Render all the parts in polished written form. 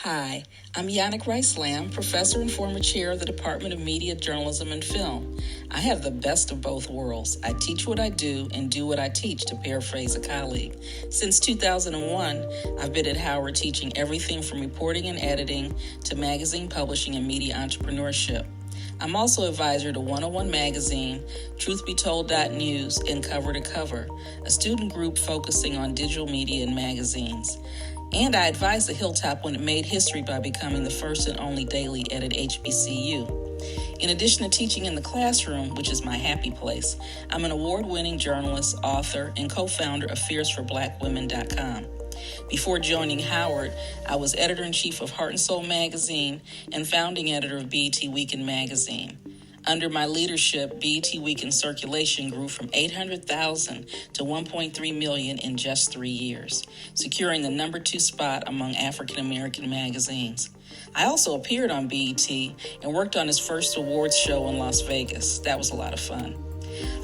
Hi, I'm Yanick Lamb, professor and former chair of the Department of Media, Journalism, and Film. I have the best of both worlds. I teach what I do and do what I teach, to paraphrase a colleague. Since 2001, I've been at Howard teaching everything from reporting and editing to magazine publishing and media entrepreneurship. I'm also advisor to 101 Magazine, TruthBeTold.News, and Cover to Cover, a student group focusing on digital media and magazines. And I advised the Hilltop when it made history by becoming the first and only daily at HBCU. In addition to teaching in the classroom, which is my happy place, I'm an award-winning journalist, author, and co-founder of FierceForBlackWomen.com. Before joining Howard, I was editor-in-chief of Heart and Soul magazine and founding editor of BET Weekend magazine. Under my leadership, BET Weekend circulation grew from 800,000 to 1.3 million in just 3 years, securing the number 2 spot among African-American magazines. I also appeared on BET and worked on his first awards show in Las Vegas. That was a lot of fun.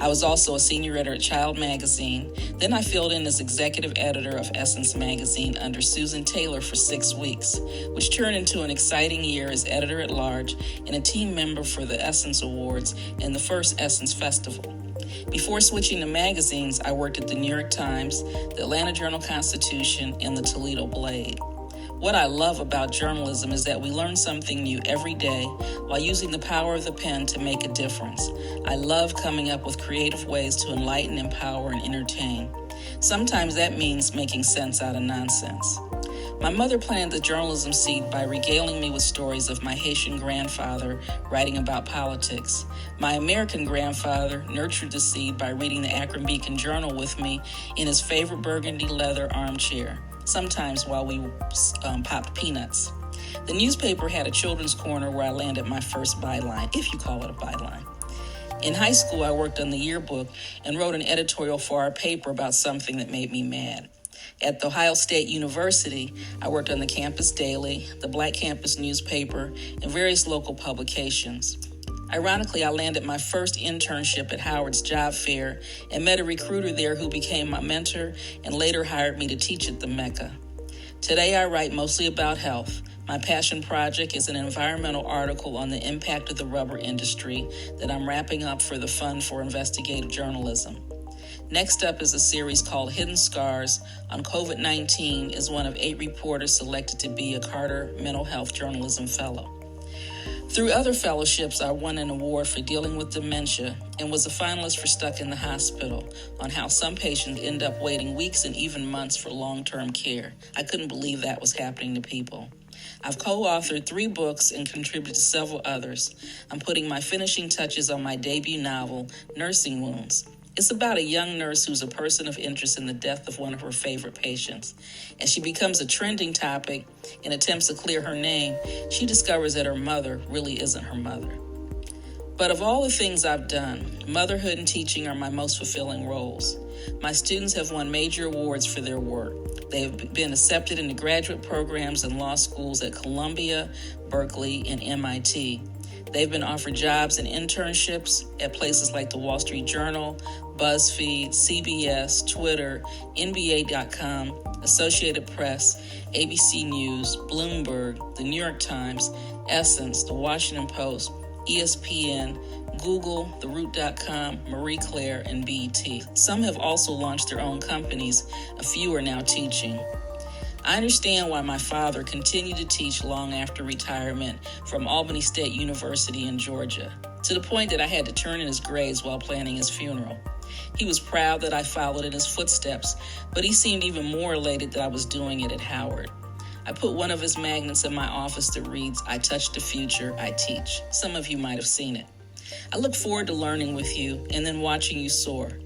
I was also a senior editor at Child Magazine. Then I filled in as executive editor of Essence Magazine under Susan Taylor for 6 weeks, which turned into an exciting year as editor-at-large and a team member for the Essence Awards and the first Essence Festival. Before switching to magazines, I worked at the New York Times, the Atlanta Journal-Constitution, and the Toledo Blade. What I love about journalism is that we learn something new every day while using the power of the pen to make a difference. I love coming up with creative ways to enlighten, empower, and entertain. Sometimes that means making sense out of nonsense. My mother planted the journalism seed by regaling me with stories of my Haitian grandfather writing about politics. My American grandfather nurtured the seed by reading the Akron Beacon Journal with me in his favorite burgundy leather armchair, sometimes while we popped peanuts. The newspaper had a children's corner where I landed my first byline, if you call it a byline. In high school, I worked on the yearbook and wrote an editorial for our paper about something that made me mad. At The Ohio State University, I worked on the Campus Daily, the Black Campus newspaper, and various local publications. Ironically, I landed my first internship at Howard's job fair and met a recruiter there who became my mentor and later hired me to teach at the Mecca. Today, I write mostly about health. My passion project is an environmental article on the impact of the rubber industry that I'm wrapping up for the Fund for Investigative Journalism. Next up is a series called Hidden Scars on COVID-19 as one of 8 reporters selected to be a Carter Mental Health Journalism Fellow. Through other fellowships, I won an award for dealing with dementia and was a finalist for Stuck in the Hospital on how some patients end up waiting weeks and even months for long-term care. I couldn't believe that was happening to people. I've co-authored 3 books and contributed to several others. I'm putting my finishing touches on my debut novel, Nursing Wounds. It's about a young nurse who's a person of interest in the death of one of her favorite patients. As she becomes a trending topic and attempts to clear her name, she discovers that her mother really isn't her mother. But of all the things I've done, motherhood and teaching are my most fulfilling roles. My students have won major awards for their work. They have been accepted into graduate programs and law schools at Columbia, Berkeley, and MIT. They've been offered jobs and internships at places like the Wall Street Journal, BuzzFeed, CBS, Twitter, NBA.com, Associated Press, ABC News, Bloomberg, the New York Times, Essence, the Washington Post, ESPN, Google, TheRoot.com, Marie Claire, and BET. Some have also launched their own companies. A few are now teaching. I understand why my father continued to teach long after retirement from Albany State University in Georgia, to the point that I had to turn in his grades while planning his funeral. He was proud that I followed in his footsteps, but he seemed even more elated that I was doing it at Howard. I put one of his magnets in my office that reads, "I touch the future, I teach." Some of you might have seen it. I look forward to learning with you and then watching you soar.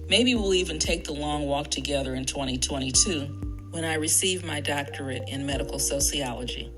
Maybe we'll even take the long walk together in 2022 when I receive my doctorate in medical sociology.